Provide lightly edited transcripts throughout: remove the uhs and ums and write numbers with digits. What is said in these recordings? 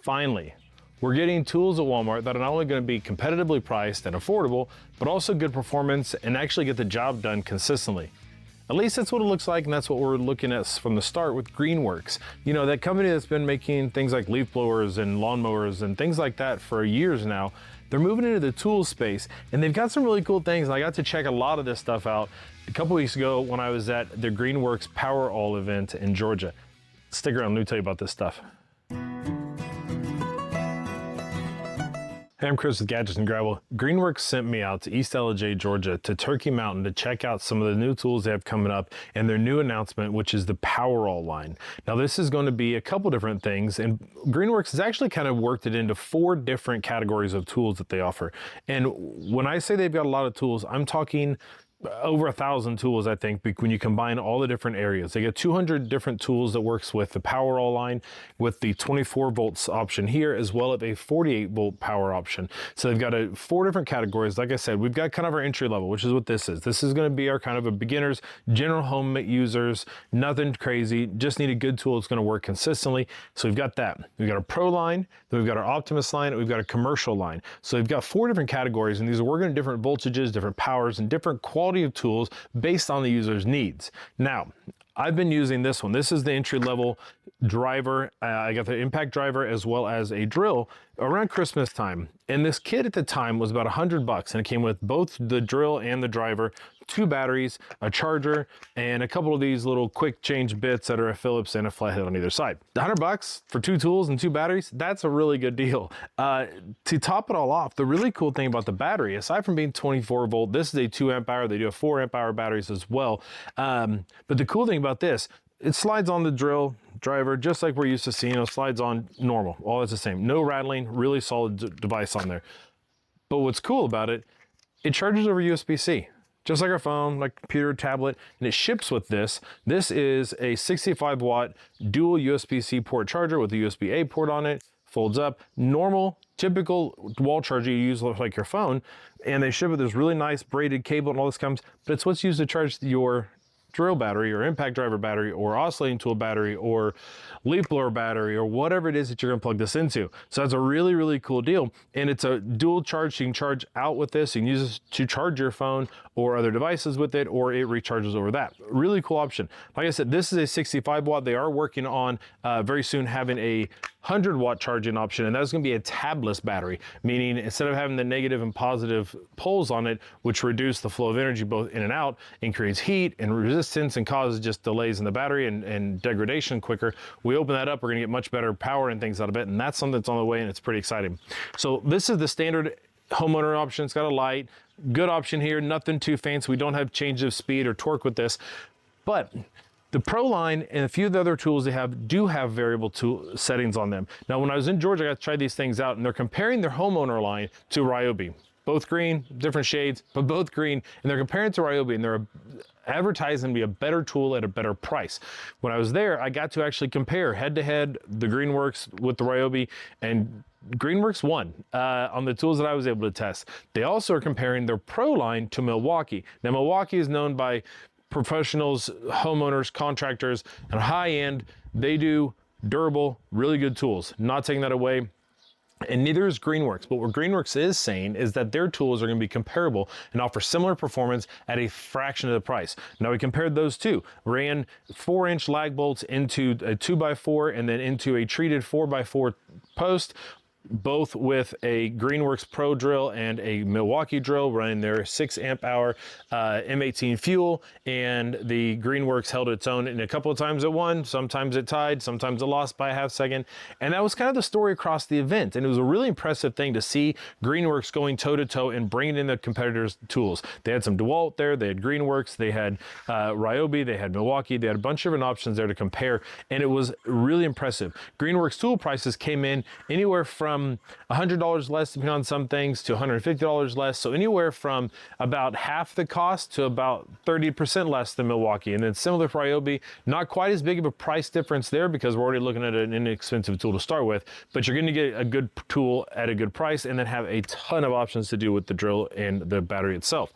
Finally, we're getting tools at Walmart that are not only going to be competitively priced and affordable, but also good performance and actually get the job done consistently. At least that's what it looks like, and that's what we're looking at from the start with Greenworks. You know, that company that's been making things like leaf blowers and lawnmowers and things like that for years now, they're moving into the tool space, and they've got some really cool things. And I got to check a lot of this stuff out a couple weeks ago when I was at the Greenworks PowerAll event in Georgia. Stick around, let me tell you about this stuff. Hey, I'm Chris with Gadgets and Gravel. Greenworks sent me out to East LJ, Georgia to Turkey Mountain to check out some of the new tools they have coming up and their new announcement, which is the PowerAll line. Now, this is going to be a couple different things, and Greenworks has actually kind of worked it into 4 different categories of tools that they offer. And when I say they've got a lot of tools, I'm talking over 1,000 tools, I think, when you combine all the different areas. They get 200 different tools that works with the PowerAll line, with the 24 volts option here, as well as a 48 volt power option. So they've got 4 different categories. Like I said, we've got kind of our entry level, which is what this is. This is going to be our kind of a beginners, general home users, nothing crazy, just need a good tool that's going to work consistently. So we've got that. We've got a pro line, then we've got our Optimus line, and we've got a commercial line. So we've got 4 different categories, and these are working at different voltages, different powers, and different quality of tools based on the user's needs. Now, I've been using this one. This is the entry-level driver. I got the impact driver as well as a drill around Christmas time. And this kit at the time was about $100, and it came with both the drill and the driver, 2 batteries, a charger, and a couple of these little quick change bits that are a Phillips and a flathead on either side. $100 for 2 tools and 2 batteries, that's a really good deal. To top it all off, the really cool thing about the battery, aside from being 24 volt, this is a 2 amp hour. They do have 4 amp hour batteries as well. But the cool thing about this, it slides on the drill driver just like we're used to seeing. It slides on normal, all is the same. No rattling, really solid device on there. But what's cool about it, it charges over USB-C. Just like our phone, like computer, tablet, and it ships with this. This is a 65 watt dual USB-C port charger with a USB-A port on it, folds up, normal, typical wall charger you use like your phone, and they ship with this really nice braided cable and all this comes, but it's what's used to charge your drill battery or impact driver battery or oscillating tool battery or leaf blower battery or whatever it is that you're going to plug this into. So that's a really, really cool deal. And it's a dual charge. You can charge out with this. You can use this to charge your phone or other devices with it, or it recharges over that. Really cool option. Like I said, this is a 65 watt. They are working on very soon having a 100 watt charging option, and that's going to be a tabless battery, meaning instead of having the negative and positive poles on it, which reduce the flow of energy both in and out and creates heat and resistance and causes just delays in the battery and degradation quicker, we open that up, we're going to get much better power and things out of it, and that's something that's on the way, and it's pretty exciting. So this is the standard homeowner option. It's got a light, good option here, nothing too fancy. We don't have change of speed or torque with this, but the Pro line and a few of the other tools they have do have variable tool settings on them. Now, when I was in Georgia, I got to try these things out, and they're comparing their homeowner line to Ryobi. Both green, different shades, but both green, and they're comparing to Ryobi, and they're advertising to be a better tool at a better price. When I was there, I got to actually compare head-to-head the Greenworks with the Ryobi, and Greenworks won on the tools that I was able to test. They also are comparing their Pro line to Milwaukee. Now, Milwaukee is known by professionals, homeowners, contractors, and high end. They do durable, really good tools. Not taking that away. And neither is Greenworks. But what Greenworks is saying is that their tools are going to be comparable and offer similar performance at a fraction of the price. Now, we compared those two. Ran 4-inch lag bolts into a 2x4 and then into a treated 4x4 post, both with a Greenworks Pro drill and a Milwaukee drill, running their 6 amp hour M18 fuel, and the Greenworks held its own, and a couple of times it won, sometimes it tied, sometimes it lost by a half second, and that was kind of the story across the event. And it was a really impressive thing to see Greenworks going toe to toe and bringing in the competitors' tools. They had some DeWalt there, they had Greenworks, they had Ryobi, they had Milwaukee, they had a bunch of different options there to compare, and it was really impressive. Greenworks tool prices came in anywhere from $100 less depending on some things to $150 less, so anywhere from about half the cost to about 30% less than Milwaukee. And then similar for Ryobi, not quite as big of a price difference there because we're already looking at an inexpensive tool to start with, but you're going to get a good tool at a good price and then have a ton of options to do with the drill and the battery itself.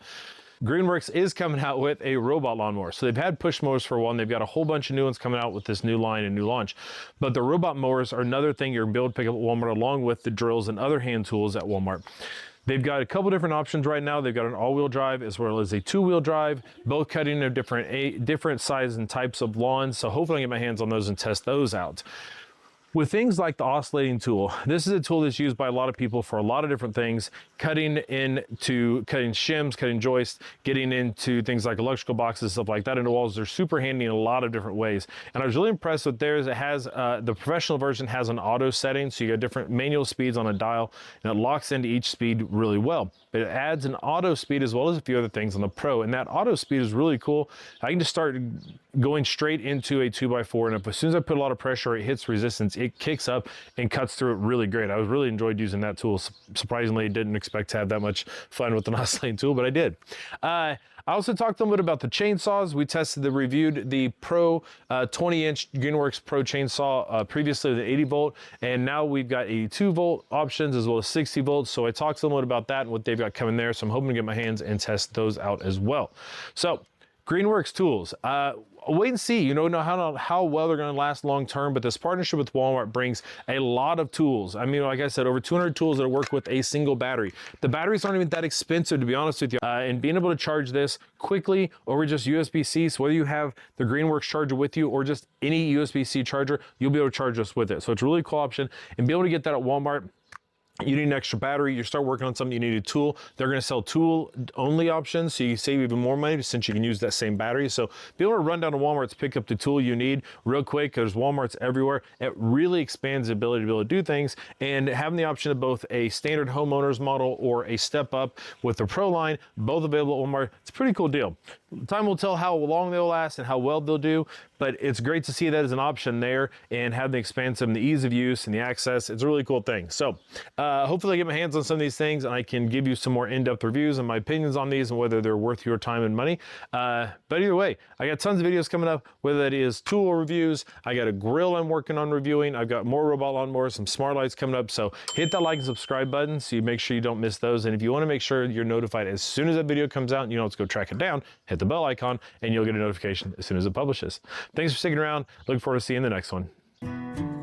Greenworks is coming out with a robot lawnmower. So they've had push mowers for a while, and they've got a whole bunch of new ones coming out with this new line and new launch. But the robot mowers are another thing you're gonna be able to pick up at Walmart, along with the drills and other hand tools at Walmart. They've got a couple different options right now. They've got an all-wheel drive as well as a two-wheel drive, both cutting of different sizes and types of lawns. So hopefully I can get my hands on those and test those out. With things like the oscillating tool, this is a tool that's used by a lot of people for a lot of different things, cutting shims, cutting joists, getting into things like electrical boxes, stuff like that into walls. They're super handy in a lot of different ways. And I was really impressed with theirs. It has, the professional version has an auto setting, so you got different manual speeds on a dial, and it locks into each speed really well. But it adds an auto speed as well as a few other things on the Pro, and that auto speed is really cool. I can just start going straight into a 2x4, and as soon as I put a lot of pressure, it hits resistance, it kicks up and cuts through it really great. I really enjoyed using that tool. Surprisingly, didn't expect to have that much fun with an oscillating tool, but I did. I also talked a little bit about the chainsaws. We reviewed the Pro 20-inch Greenworks Pro chainsaw previously with the 80 volt, and now we've got 82 volt options as well as 60 volts. So I talked a little bit about that and what they've got coming there. So I'm hoping to get my hands and test those out as well. So Greenworks tools, wait and see, you know how well they're gonna last long term, but this partnership with Walmart brings a lot of tools. I mean, like I said, over 200 tools that work with a single battery. The batteries aren't even that expensive, to be honest with you, and being able to charge this quickly over just USB-C, so whether you have the Greenworks charger with you or just any USB-C charger, you'll be able to charge this with it. So it's a really cool option, and be able to get that at Walmart. You need an extra battery, you start working on something, you need a tool. They're gonna sell tool only options, so you save even more money since you can use that same battery. So be able to run down to Walmart to pick up the tool you need real quick, because Walmart's everywhere. It really expands the ability to be able to do things, and having the option of both a standard homeowner's model or a step up with the Pro line, both available at Walmart. It's a pretty cool deal. Time will tell how long they'll last and how well they'll do, but it's great to see that as an option there and have the expansive and the ease of use and the access. It's a really cool thing. So hopefully I get my hands on some of these things and I can give you some more in-depth reviews and my opinions on these and whether they're worth your time and money. But either way, I got tons of videos coming up, whether that is tool reviews, I got a grill I'm working on reviewing, I've got more robot lawnmowers, some smart lights coming up. So hit that like and subscribe button so you make sure you don't miss those. And if you want to make sure you're notified as soon as that video comes out and you don't have to go track it down, hit the bell icon and you'll get a notification as soon as it publishes. Thanks for sticking around. Look forward to seeing you in the next one.